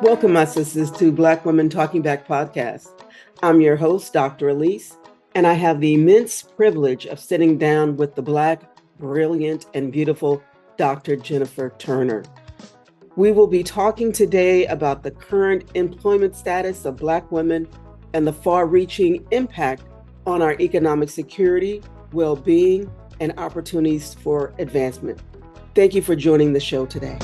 Welcome, my sisters, to Black Women Talking Back podcast. I'm your host, Dr. Aleese, and I have the immense privilege of sitting down with the Black, brilliant, and beautiful Dr. Jennifer Turner. We will be talking today about the current employment status of Black women and the far-reaching impact on our economic security, well-being, and opportunities for advancement. Thank you for joining the show today.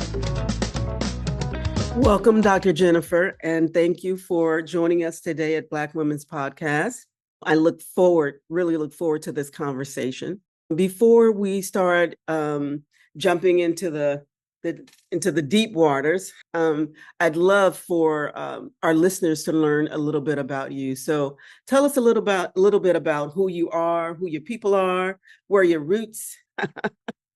Welcome, Dr. Jennifer, and thank you for joining us today at Black Women's Podcast. I really look forward to this conversation. Before we start jumping into the deep waters, I'd love for our listeners to learn a little bit about you. So tell us a little bit about who you are, who your people are, where are your roots.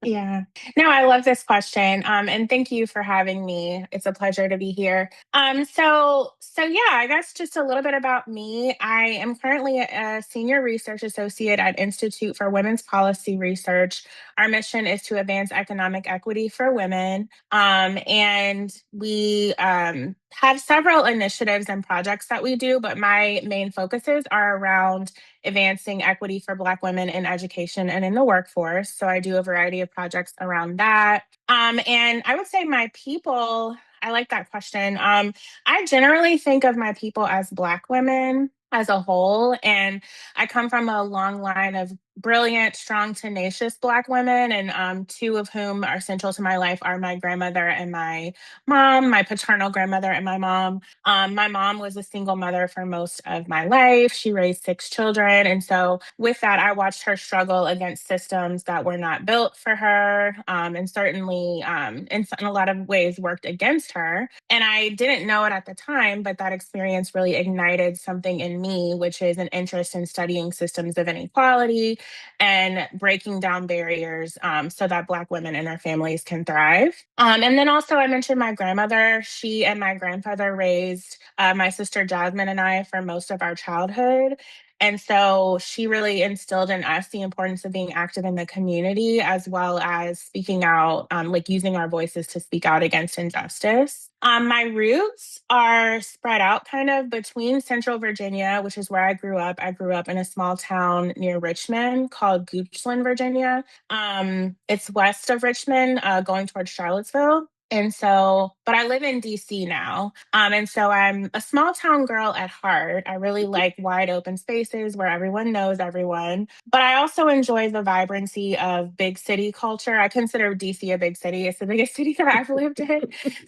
Yeah. No, I love this question. And thank you for having me. It's a pleasure to be here. So yeah, I guess just a little bit about me. I am currently a senior research associate at Institute for Women's Policy Research. Our mission is to advance economic equity for women. And we have several initiatives and projects that we do, but my main focuses are around advancing equity for Black women in education and in the workforce. So I do a variety of projects around that. And I would say my people, I like that question. I generally think of my people as Black women as a whole. And I come from a long line of brilliant, strong, tenacious Black women. And two of whom are central to my life are my grandmother and my mom, my paternal grandmother and my mom. My mom was a single mother for most of my life. She raised 6 children. And so, with that, I watched her struggle against systems that were not built for her, and certainly, in a lot of ways, worked against her. And I didn't know it at the time, but that experience really ignited something in me, which is an interest in studying systems of inequality and breaking down barriers so that Black women and their families can thrive. And then also, I mentioned my grandmother. She and my grandfather raised my sister Jasmine and I for most of our childhood. And so she really instilled in us the importance of being active in the community as well as speaking out, like using our voices to speak out against injustice. My roots are spread out kind of between Central Virginia, which is where I grew up. I grew up in a small town near Richmond called Goochland, Virginia. It's west of Richmond, going towards Charlottesville. And so, but I live in DC now. And so I'm a small town girl at heart. I really like wide open spaces where everyone knows everyone. But I also enjoy the vibrancy of big city culture. I consider DC a big city. It's the biggest city that I've lived in.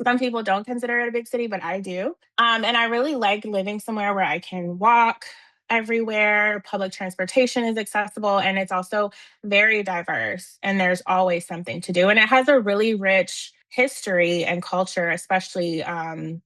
Some people don't consider it a big city, but I do. And I really like living somewhere where I can walk everywhere. Public transportation is accessible and it's also very diverse. And there's always something to do. And it has a really rich history and culture, especially a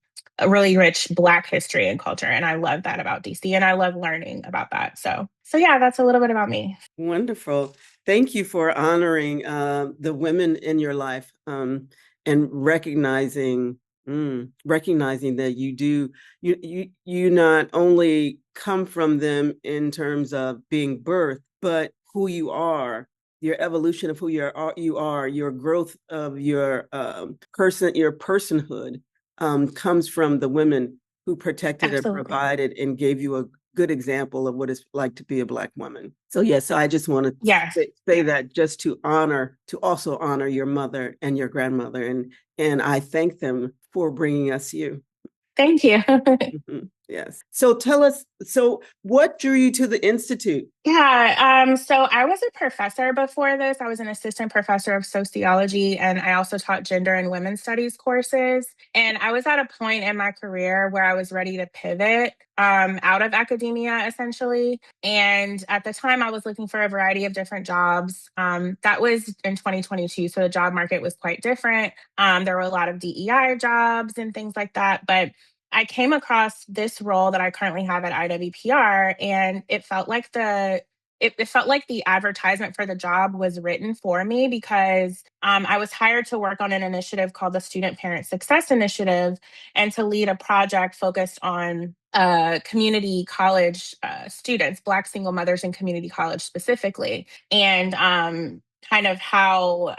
really rich Black history and culture. And I love that about DC and I love learning about that. So yeah, that's a little bit about me. Wonderful. Thank you for honoring the women in your life and recognizing that you not only come from them in terms of being birthed, but who you are, your evolution of who you are, your growth of your personhood comes from the women who protected and Absolutely. provided and gave you a good example of what it's like to be a Black woman. So yes, I just want to Yes. say that just to also honor your mother and your grandmother, and I thank them for bringing us you. Thank you. Mhm. Yes. So tell us, so what drew you to the Institute? Yeah, so I was a professor before this. I was an assistant professor of sociology, and I also taught gender and women's studies courses. And I was at a point in my career where I was ready to pivot out of academia, essentially. And at the time, I was looking for a variety of different jobs. That was in 2022, so the job market was quite different. There were a lot of DEI jobs and things like that, but I came across this role that I currently have at IWPR, and it felt like the advertisement for the job was written for me because I was hired to work on an initiative called the Student Parent Success Initiative and to lead a project focused on community college students, Black single mothers in community college specifically. And kind of how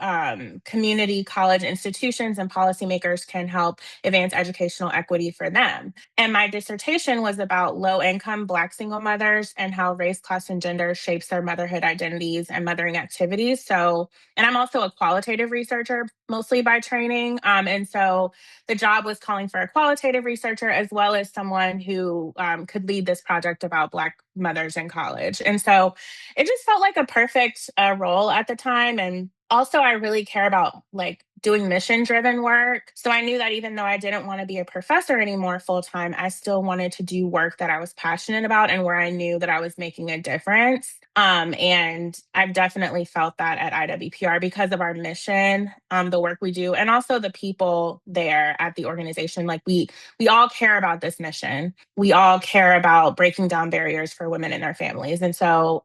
community college institutions and policymakers can help advance educational equity for them. And my dissertation was about low income Black single mothers and how race, class, and gender shapes their motherhood identities and mothering activities. So, and I'm also a qualitative researcher, mostly by training. And so the job was calling for a qualitative researcher as well as someone who could lead this project about Black mothers in college. And so it just felt like a perfect role at the time. And also, I really care about like doing mission driven work. So I knew that even though I didn't want to be a professor anymore full time, I still wanted to do work that I was passionate about and where I knew that I was making a difference. And I've definitely felt that at IWPR because of our mission, the work we do, and also the people there at the organization. Like we all care about this mission. We all care about breaking down barriers for women and their families. And so,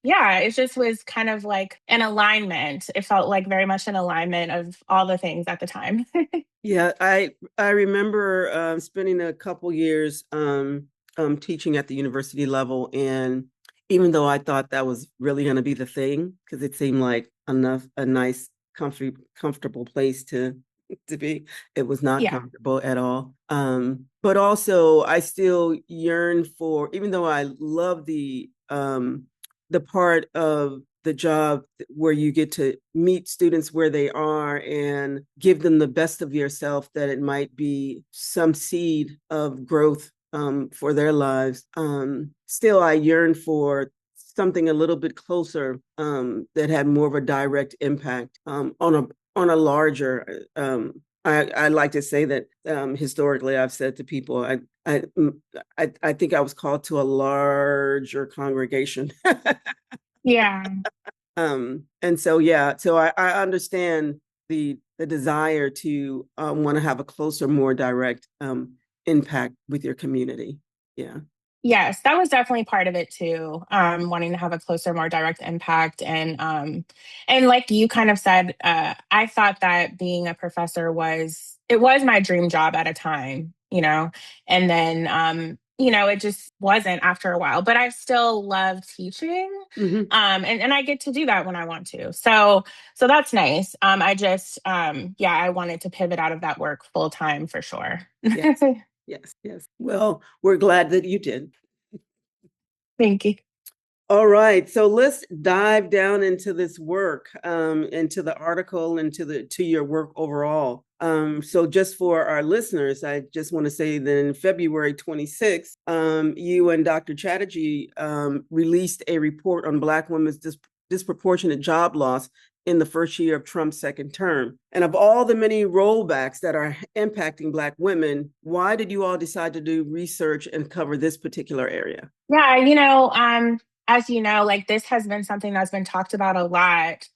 yeah, it just was kind of like an alignment. It felt like very much an alignment of all the things at the time. Yeah, I remember spending a couple years teaching at the university level, and even though I thought that was really going to be the thing, because it seemed like a nice, comfortable place to be, it was not Yeah. comfortable at all. But also, I still yearn for, even though I love the part of the job where you get to meet students where they are and give them the best of yourself, that it might be some seed of growth for their lives. Still, I yearn for something a little bit closer that had more of a direct impact on a larger. I like to say that historically, I've said to people, I think I was called to a larger congregation. Yeah. And so, yeah, so I understand the desire to want to have a closer, more direct impact with your community. Yeah. Yes, that was definitely part of it too. Wanting to have a closer, more direct impact, and like you kind of said, I thought that being a professor was my dream job at a time, and then it just wasn't after a while. But I still love teaching, Hmm. and I get to do that when I want to. So that's nice. I just yeah, I wanted to pivot out of that work full time for sure. Yes, yes, yes. Well, we're glad that you did. Thank you. All right, so let's dive down into this work, into the article, and to your work overall. So just for our listeners, I just want to say that in February 26th, you and Dr. Chatterjee released a report on Black women's disproportionate job loss in the first year of Trump's second term. And of all the many rollbacks that are impacting Black women, why did you all decide to do research and cover this particular area? Yeah, as you know, like this has been something that's been talked about a lot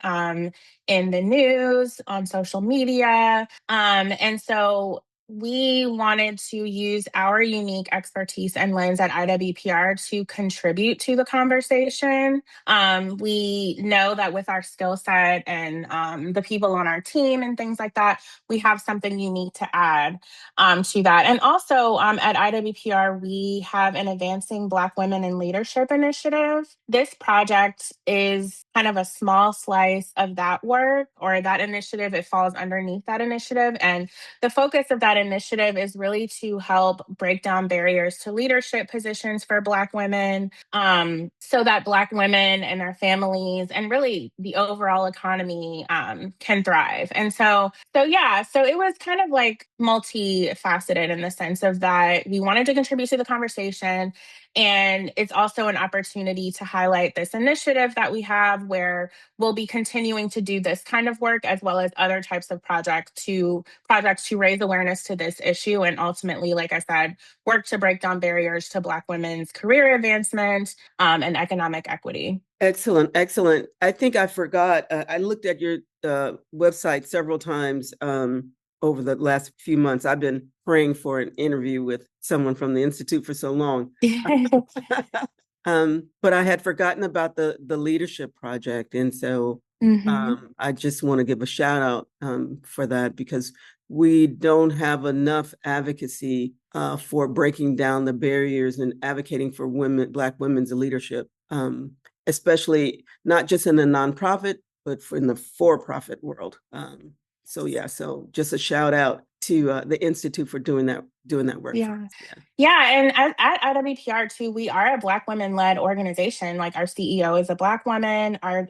in the news, on social media. And so we wanted to use our unique expertise and lens at IWPR to contribute to the conversation. We know that with our skill set and the people on our team and things like that, we have something unique to add to that. And also at IWPR, we have an Advancing Black Women in Leadership initiative. This project is kind of a small slice of that work or that initiative. It falls underneath that initiative. And the focus of that initiative is really to help break down barriers to leadership positions for Black women so that Black women and their families and really the overall economy can thrive. And so yeah, so it was kind of like multifaceted in the sense of that we wanted to contribute to the conversation. And it's also an opportunity to highlight this initiative that we have where we'll be continuing to do this kind of work as well as other types of projects to raise awareness to this issue and ultimately, like I said, work to break down barriers to Black women's career advancement and economic equity. Excellent, excellent. I think I forgot. I looked at your website several times over the last few months. I've been praying for an interview with someone from the Institute for so long. But I had forgotten about the leadership project. And so Hmm. I just want to give a shout out for that because we don't have enough advocacy for breaking down the barriers and advocating for Black women's leadership, especially not just in the nonprofit but in the for-profit world. So yeah, so just a shout out to the Institute for doing that work for Yeah. us. Yeah. Yeah. And at IWPR too, we are a Black women led organization. Like our CEO is a Black woman, our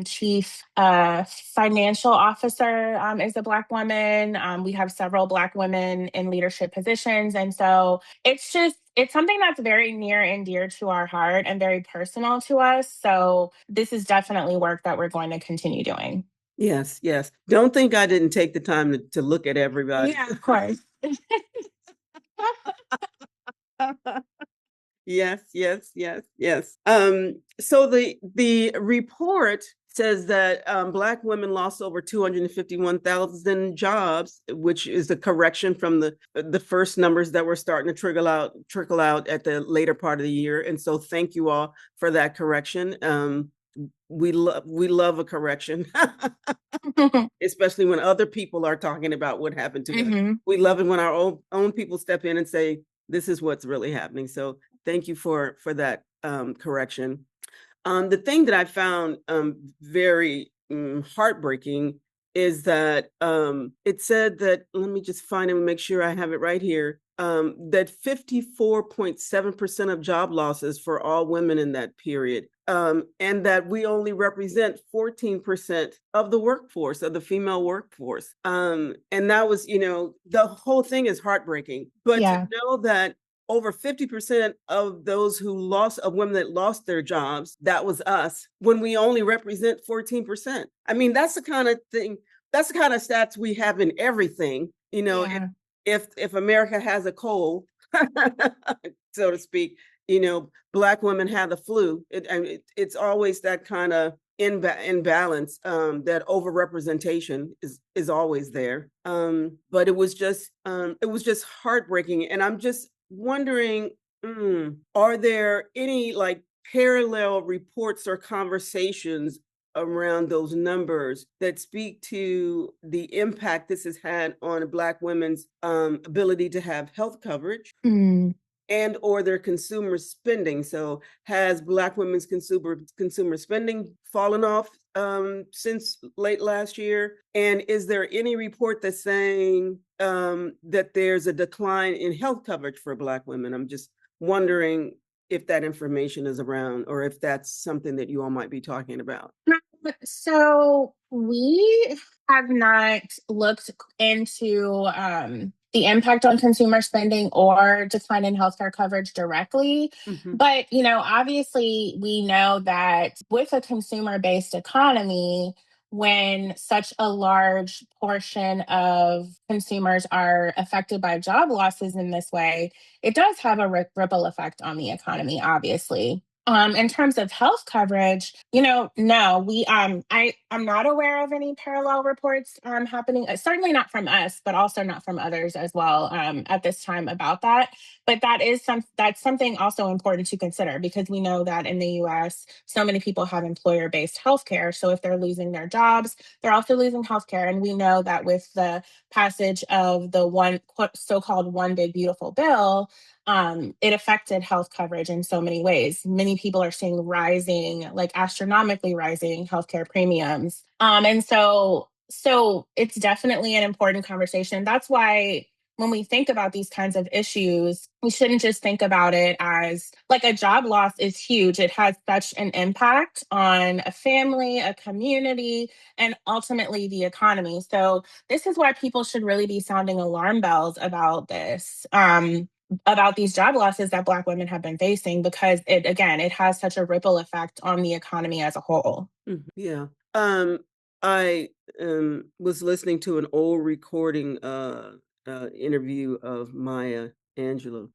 chief financial officer is a Black woman. We have several Black women in leadership positions. And so it's something that's very near and dear to our heart and very personal to us. So this is definitely work that we're going to continue doing. Yes, yes. Don't think I didn't take the time to look at everybody. Yeah, of course. Yes, yes, yes, yes. So the report says that Black women lost over 251,000 jobs, which is a correction from the first numbers that were starting to trickle out at the later part of the year. And so, thank you all for that correction. We love a correction, especially when other people are talking about what happened to us. Hmm. We love it when our own people step in and say, "This is what's really happening." So thank you for that correction. The thing that I found very heartbreaking is that it said that, let me just find it and make sure I have it right here, that 54.7% of job losses for all women in that period. And that we only represent 14% of the workforce, of the female workforce. And that was, the whole thing is heartbreaking. But to Yeah. know that over 50% of those of women that lost their jobs, that was us, when we only represent 14%. I mean, that's the kind of thing, that's the kind of stats we have in everything. Yeah. If America has a cold, so to speak, Black women have the flu. It's always that kind of imbalance, that overrepresentation is always there. But it was just heartbreaking, and I'm just wondering, are there any like parallel reports or conversations around those numbers that speak to the impact this has had on Black women's ability to have health coverage? Mm. And or their consumer spending. So has Black women's consumer spending fallen off since late last year? And is there any report that's saying that there's a decline in health coverage for Black women? I'm just wondering if that information is around, or if that's something that you all might be talking about. So we have not looked into the impact on consumer spending or decline in healthcare coverage directly. Mhm. But, obviously, we know that with a consumer based economy, when such a large portion of consumers are affected by job losses in this way, it does have a ripple effect on the economy, obviously. In terms of health coverage, no, I'm not aware of any parallel reports happening. Certainly not from us, but also not from others as well at this time about that. But that's something also important to consider, because we know that in the U.S., so many people have employer-based healthcare. So if they're losing their jobs, they're also losing healthcare. And we know that with the passage of the so-called One Big Beautiful Bill, it affected health coverage in so many ways. Many people are seeing like astronomically rising healthcare premiums. And so it's definitely an important conversation. That's why when we think about these kinds of issues, we shouldn't just think about it as like a job loss is huge. It has such an impact on a family, a community, and ultimately the economy. So this is why people should really be sounding alarm bells about this. About these job losses that Black women have been facing, because it has such a ripple effect on the economy as a whole. Yeah. I was listening to an old recording interview of Maya Angelou.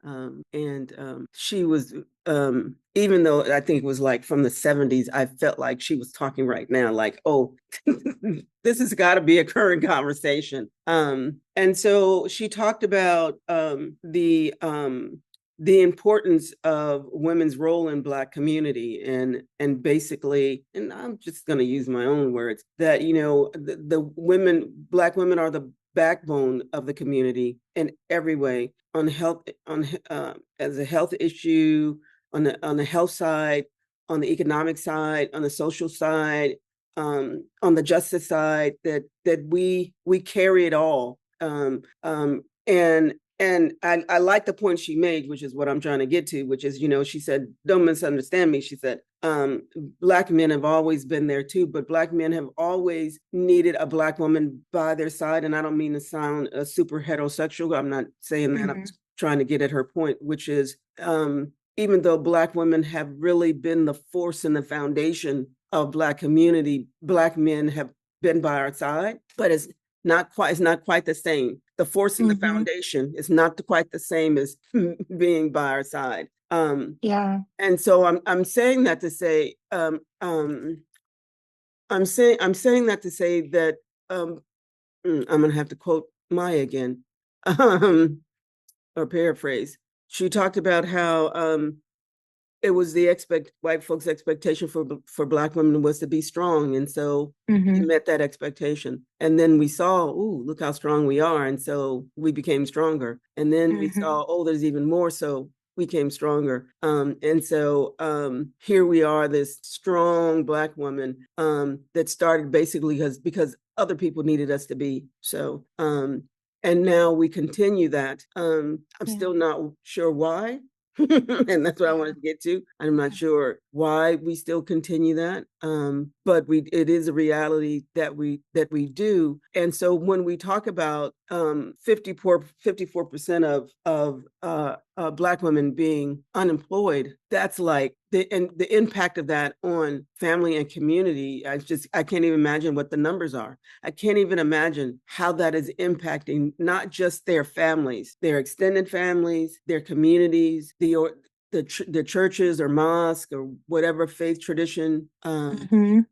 And she was, even though I think it was like from the 70s, I felt like she was talking right now, like, oh, this has got to be a current conversation. And so she talked about the importance of women's role in Black community, and basically, and I'm just going to use my own words, that Black women are the backbone of the community in every way, on health, on as a health issue, on the health side, on the economic side, on the social side, on the justice side, that we carry it all. And I like the point she made, which is what I'm trying to get to, which is, she said, don't misunderstand me. She said, Black men have always been there too, but Black men have always needed a Black woman by their side. And I don't mean to sound super heterosexual. I'm not saying that. I'm trying to get at her point, which is, even though Black women have really been the force and the foundation of Black community, Black men have been by our side, but it's not quite the same. The force and the foundation is not quite the same as being by our side. Yeah. And so I'm saying that to say, I'm saying that to say that, I'm gonna have to quote Maya again, or paraphrase. She talked about how it was the white folks' expectation for Black women was to be strong, and so we met that expectation. And then we saw, ooh, look how strong we are, and so we became stronger. And then we saw, oh, there's even more, so we came stronger. And so here we are, this strong Black woman that started basically because other people needed us to be. So and now we continue that. I'm still not sure why. And that's what I wanted to get to. I'm not sure why we still continue that, but it is a reality that we do. And so when we talk about 54% of Black women being unemployed, that's like the impact of that on family and community. I can't even imagine what the numbers are. I can't even imagine how that is impacting not just their families, their extended families, their communities, the churches or mosque or whatever faith tradition, the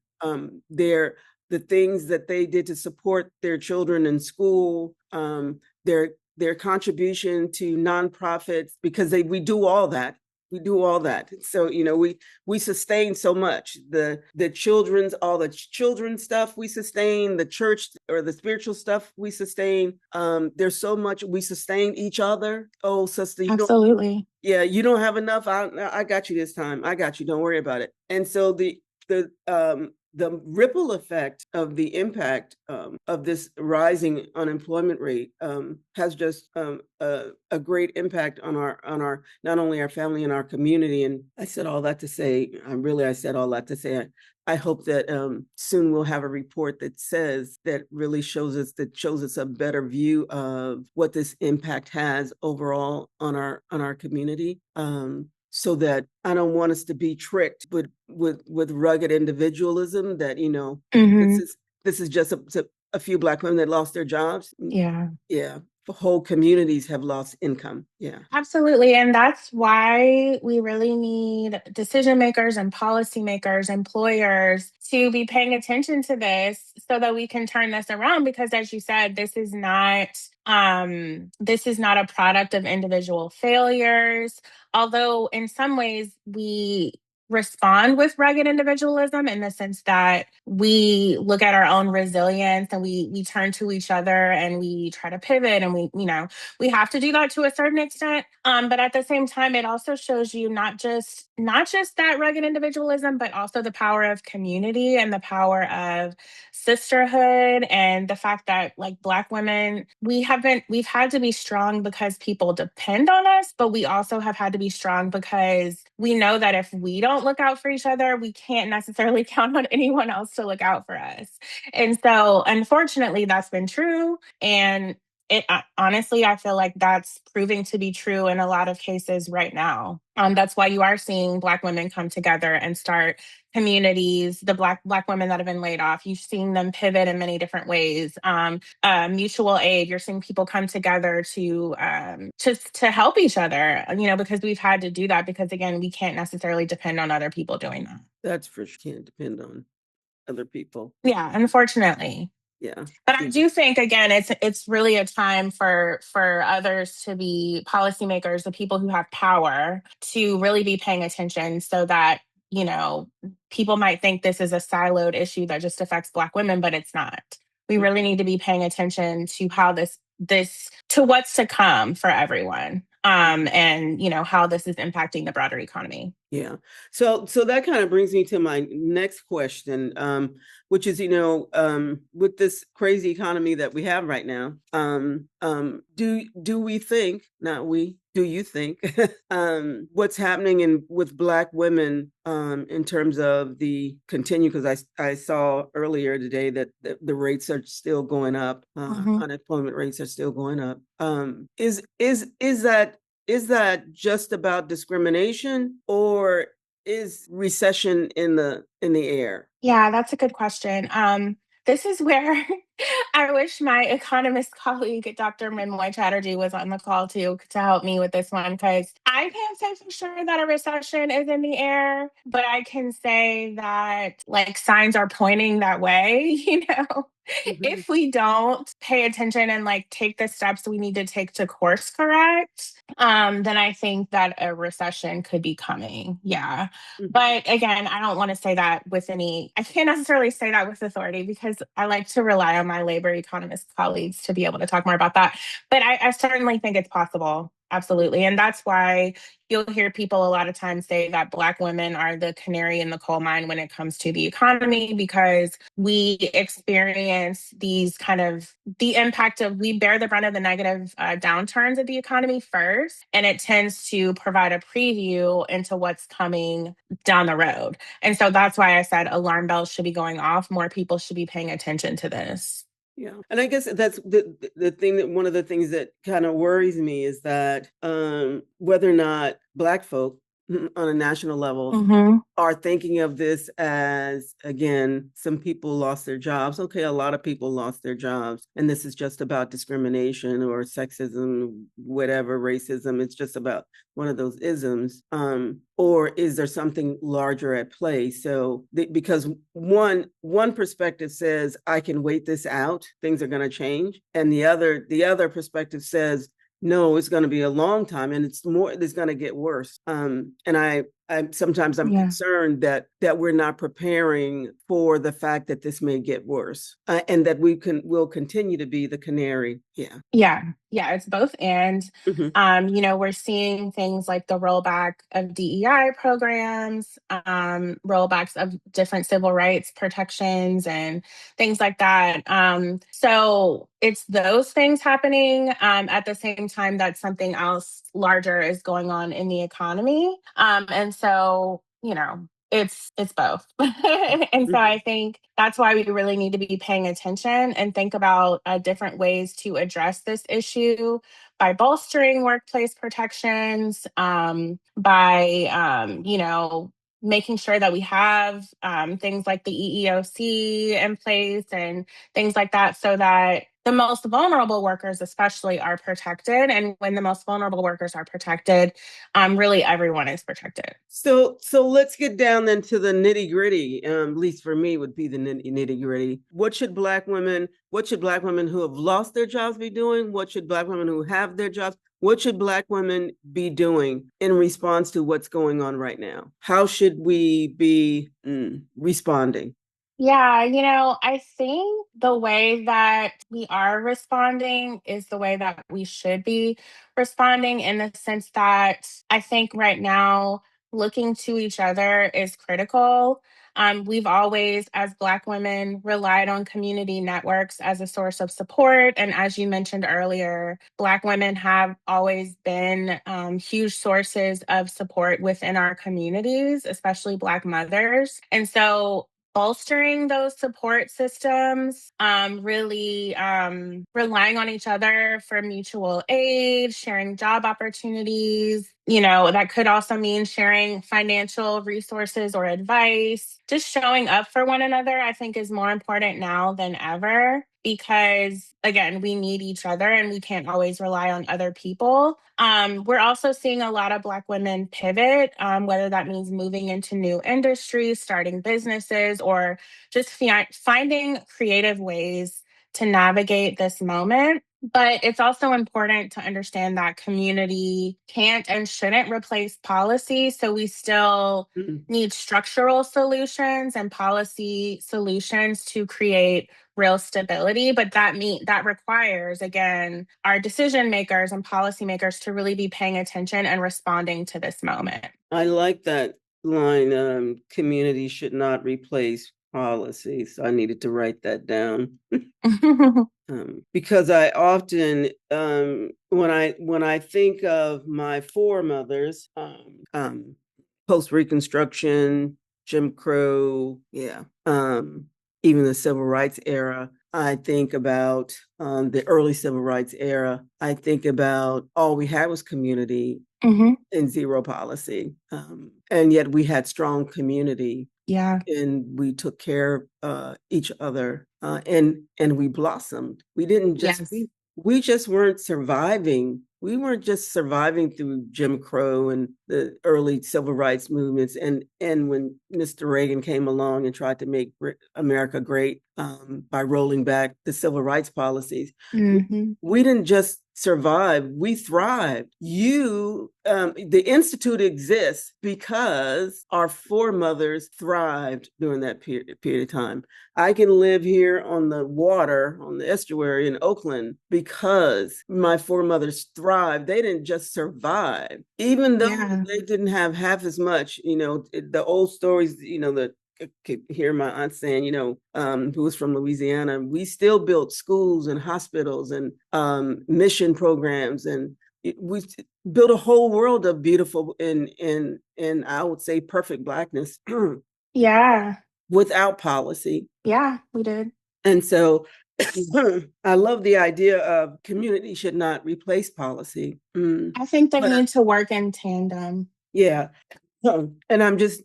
things that they did to support their children in school, their contribution to nonprofits, because we do all that. We do all that. So, we sustain so much. The children's, all the children's stuff we sustain, the church or the spiritual stuff we sustain. There's so much we sustain each other. Oh, sister, absolutely. You don't have enough. I got you this time. I got you. Don't worry about it. And so the ripple effect of the impact of this rising unemployment rate has just a great impact on our not only our family and our community. And I said all that to say, I said all that to say, I hope that soon we'll have a report that really shows us a better view of what this impact has overall on our community. So that I don't want us to be tricked with rugged individualism that, this is just a few Black women that lost their jobs. Yeah. Whole communities have lost income. Yeah. Absolutely. And that's why we really need decision makers and policymakers, employers to be paying attention to this so that we can turn this around. Because as you said, this is not a product of individual failures. Although in some ways we respond with rugged individualism in the sense that we look at our own resilience and we turn to each other and we try to pivot, and we have to do that to a certain extent. But at the same time, it also shows you not just that rugged individualism, but also the power of community and the power of sisterhood, and the fact that, like, Black women, we've had to be strong because people depend on us, but we also have had to be strong because we know that if we don't look out for each other, we can't necessarily count on anyone else to look out for us. And so, unfortunately, that's been true. And honestly, I feel like that's proving to be true in a lot of cases right now. That's why you are seeing Black women come together and start communities. The Black women that have been laid off, you've seen them pivot in many different ways. Mutual aid, you're seeing people come together to help each other. Because we've had to do that because, again, we can't necessarily depend on other people doing that. That's for sure. Can't depend on other people. Yeah, unfortunately. Yeah. But I do think, again, it's really a time for others to be policymakers, the people who have power, to really be paying attention so that, people might think this is a siloed issue that just affects Black women, but it's not. We really need to be paying attention to how to what's to come for everyone. And how this is impacting the broader economy. Yeah. So that kind of brings me to my next question, which is, with this crazy economy that we have right now, do we think, not we, do you think, what's happening with Black women, in terms of the continue? Because I saw earlier today that the rates are still going up, unemployment rates are still going up. Is that just about discrimination, or is recession in the air? Yeah, that's a good question. This is where I wish my economist colleague, Dr. Minmoy Chatterjee, was on the call to help me with this one, because I can't say for sure that a recession is in the air, but I can say that like signs are pointing that way, Mhm. if we don't pay attention and like take the steps we need to take to course correct, then I think that a recession could be coming. Yeah. Mhm. But again, I don't want to say that I can't necessarily say that with authority, because I like to rely on my labor economist colleagues to be able to talk more about that. But I certainly think it's possible. Absolutely. And that's why you'll hear people a lot of times say that Black women are the canary in the coal mine when it comes to the economy, because we experience the impact of, we bear the brunt of the negative downturns of the economy first. And it tends to provide a preview into what's coming down the road. And so that's why I said alarm bells should be going off. More people should be paying attention to this. Yeah. And I guess that's the thing, that one of the things that kind of worries me is that, whether or not Black folk on a national level Mm-hmm. are thinking of this as, again, some people lost their jobs. Okay, a lot of people lost their jobs, and this is just about discrimination or sexism, whatever, racism. It's just about one of those isms. Or is there something larger at play? So, because one perspective says, I can wait this out, things are going to change, and the other perspective says, no, it's going to be a long time, and it's going to get worse. And I'm Yeah. concerned that we're not preparing for the fact that this may get worse, and that will continue to be the canary. Yeah. Yeah, yeah, it's both. And, Mhm. we're seeing things like the rollback of DEI programs, rollbacks of different civil rights protections, and things like that. So it's those things happening at the same time that something else larger is going on in the economy. And so, it's both. And so Mhm. I think that's why we really need to be paying attention and think about different ways to address this issue, by bolstering workplace protections, by, making sure that we have things like the EEOC in place and things like that, so that the most vulnerable workers, especially, are protected. And when the most vulnerable workers are protected, really everyone is protected. So let's get down then to the nitty gritty. At least for me, would be the nitty gritty. What should Black women who have lost their jobs be doing? What should Black women who have their jobs? What should Black women be doing in response to what's going on right now? How should we be responding? Yeah, I think the way that we are responding is the way that we should be responding, in the sense that I think right now looking to each other is critical. We've always, as Black women, relied on community networks as a source of support. And as you mentioned earlier, Black women have always been huge sources of support within our communities, especially Black mothers. And so bolstering those support systems, really relying on each other for mutual aid, sharing job opportunities. That could also mean sharing financial resources or advice. Just showing up for one another, I think, is more important now than ever, because, again, we need each other and we can't always rely on other people. We're also seeing a lot of Black women pivot, whether that means moving into new industries, starting businesses, or just finding creative ways to navigate this moment. But it's also important to understand that community can't and shouldn't replace policy. So we still Mhm. need structural solutions and policy solutions to create real stability. But that requires, again, our decision makers and policymakers to really be paying attention and responding to this moment. I like that line. Community should not replace policy. So I needed to write that down. Because I often, when I think of my foremothers, post Reconstruction, Jim Crow, yeah, even the Civil Rights era, I think about the early Civil Rights era. I think about all we had was community Hmm. and zero policy, and yet we had strong community, Yeah. and we took care of each other, and we blossomed. We didn't just Yes. we just weren't surviving. We weren't just surviving through Jim Crow and the early civil rights movements, and when Mr. Reagan came along and tried to make America great, by rolling back the civil rights policies. We, Hmm. we didn't just survive, we thrived. The Institute exists because our foremothers thrived during that period of time. I can live here on the water, on the estuary in Oakland, because my foremothers thrived. They didn't just survive, even though Yeah. they didn't have half as much, the old stories, that I could hear my aunt saying, who was from Louisiana, we still built schools and hospitals and mission programs, and we built a whole world of beautiful and I would say perfect Blackness Yeah. without policy. Yeah, we did. And so I love the idea of community should not replace policy. I think they But need to work in tandem. yeah, and I'm just,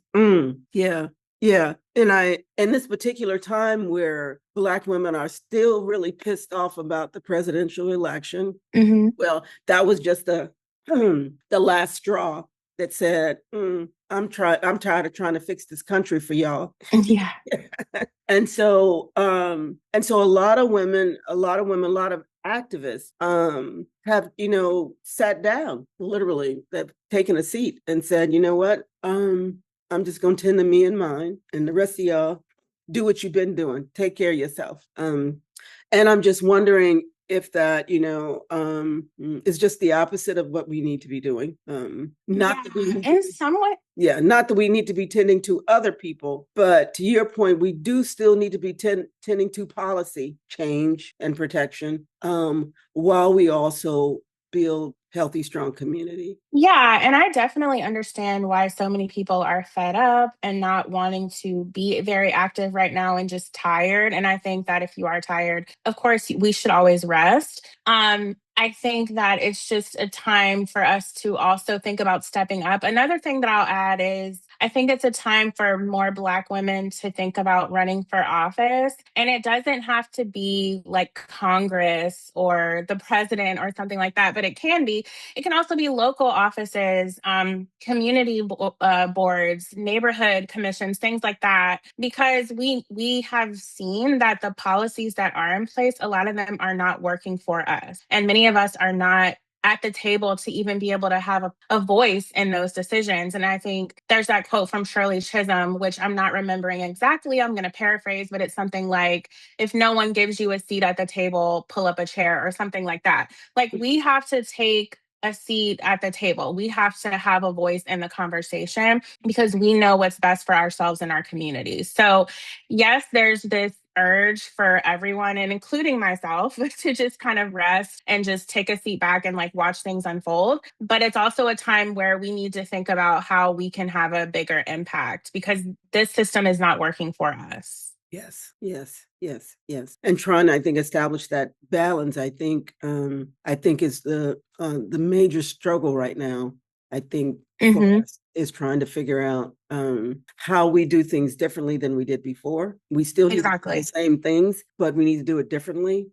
yeah, yeah. And in this particular time where Black women are still really pissed off about the presidential election, Hmm. well, that was just the last straw that said, I'm tired of trying to fix this country for y'all. Yeah. And so a lot of women, a lot of activists have, sat down, literally, they've taken a seat and said, you know what, I'm just gonna tend to me and mine, and the rest of y'all do what you've been doing, take care of yourself. And I'm just wondering if that, is just the opposite of what we need to be doing. Not that we Yeah. need to In be, some way, yeah, not that we need to be tending to other people, but to your point, we do still need to be tending to policy change and protection, while we also build healthy, strong community. yeah, and I definitely understand why so many people are fed up and not wanting to be very active right now and just tired. And I think that if you are tired, of course, we should always rest. I think that it's just a time for us to also think about stepping up. Another thing that I'll add is I think it's a time for more Black women to think about running for office. And it doesn't have to be like Congress or the president or something like that, but it can also be local offices, community boards, neighborhood commissions, things like that. Because we have seen that the policies that are in place, a lot of them are not working for us, and many of us are not at the table to even be able to have a voice in those decisions. And I think there's that quote from Shirley Chisholm, which I'm not remembering exactly. I'm going to paraphrase, but it's something like, if no one gives you a seat at the table, pull up a chair, or something like that. Like, we have to take a seat at the table. We have to have a voice in the conversation because we know what's best for ourselves and our communities. So, yes, there's this urge for everyone, and including myself, to just kind of rest and just take a seat back and like watch things unfold. But it's also a time where we need to think about how we can have a bigger impact because this system is not working for us. Yes, yes, yes, yes. And trying to, I think, establish that balance, I think is the major struggle right now. I think for Hmm. us is trying to figure out how we do things differently than we did before. We still need to do the Exactly. same things, but we need to do it differently.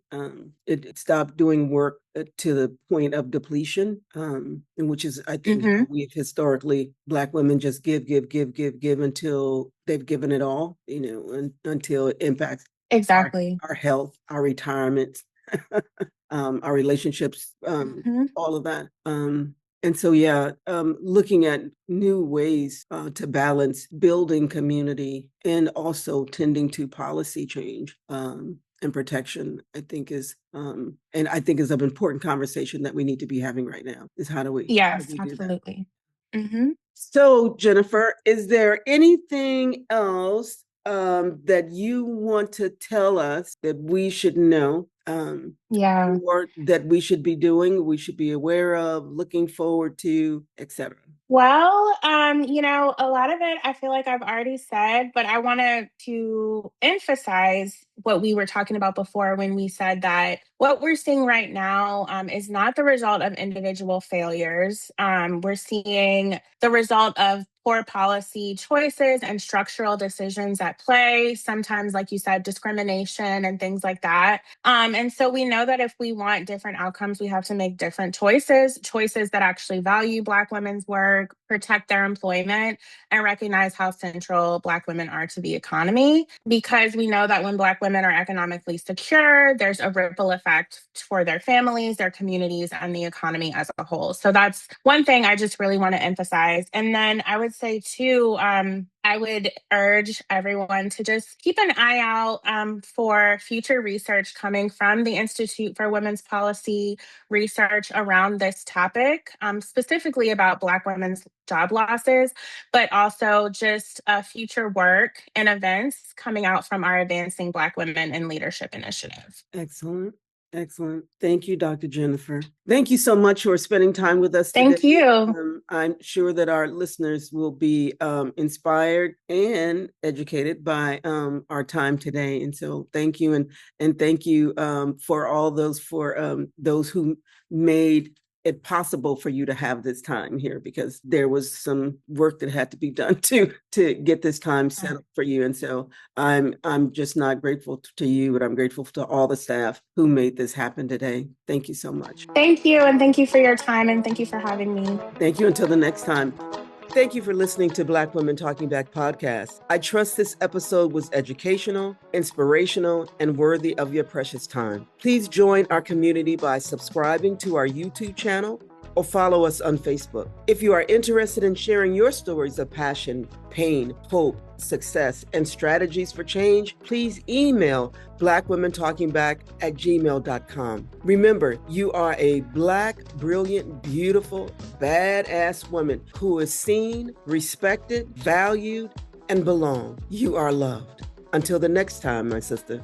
It stopped doing work to the point of depletion, and which is, I think, how Hmm. we've historically, Black women just give, give, give, give, give until they've given it all, until it impacts Exactly. our health, our retirement, our relationships, Hmm. all of that. And so, yeah, looking at new ways to balance building community and also tending to policy change, and protection, I think and I think is an important conversation that we need to be having right now, is how do Yes, we do that? absolutely. Hmm. So, Jennifer, is there anything else that you want to tell us that we should know, Yeah. or that we should be doing, we should be aware of, looking forward to, etc.? Well, a lot of it I feel like I've already said, but I wanted to emphasize what we were talking about before when we said that what we're seeing right now is not the result of individual failures. We're seeing the result of poor policy choices and structural decisions at play, sometimes, like you said, discrimination and things like that. And so we know that if we want different outcomes, we have to make different choices that actually value Black women's work, protect their employment, and recognize how central Black women are to the economy. Because we know that when Black women are economically secure, there's a ripple effect for their families, their communities, and the economy as a whole. So that's one thing I just really want to emphasize. And then I would say, too, I would urge everyone to just keep an eye out for future research coming from the Institute for Women's Policy research around this topic, specifically about Black women's job losses, but also just future work and events coming out from our Advancing Black Women in Leadership initiative. Excellent. Excellent. Thank you, Dr. Jennifer. Thank you so much for spending time with us today. Thank you. I'm sure that our listeners will be inspired and educated by our time today. And so thank you. And thank you for all those who made it possible for you to have this time here, because there was some work that had to be done to get this time set up for you. And so I'm just not grateful to you, but I'm grateful to all the staff who made this happen today. Thank you so much. Thank you. And thank you for your time. And thank you for having me. Thank you. Until the next time. Thank you for listening to Black Women Talking Back podcast. I trust this episode was educational, inspirational, and worthy of your precious time. Please join our community by subscribing to our YouTube channel or follow us on Facebook. If you are interested in sharing your stories of passion, pain, hope, success, and strategies for change, please email blackwomentalkingback@gmail.com. Remember, you are a Black, brilliant, beautiful, badass woman who is seen, respected, valued, and belong. You are loved. Until the next time, my sister.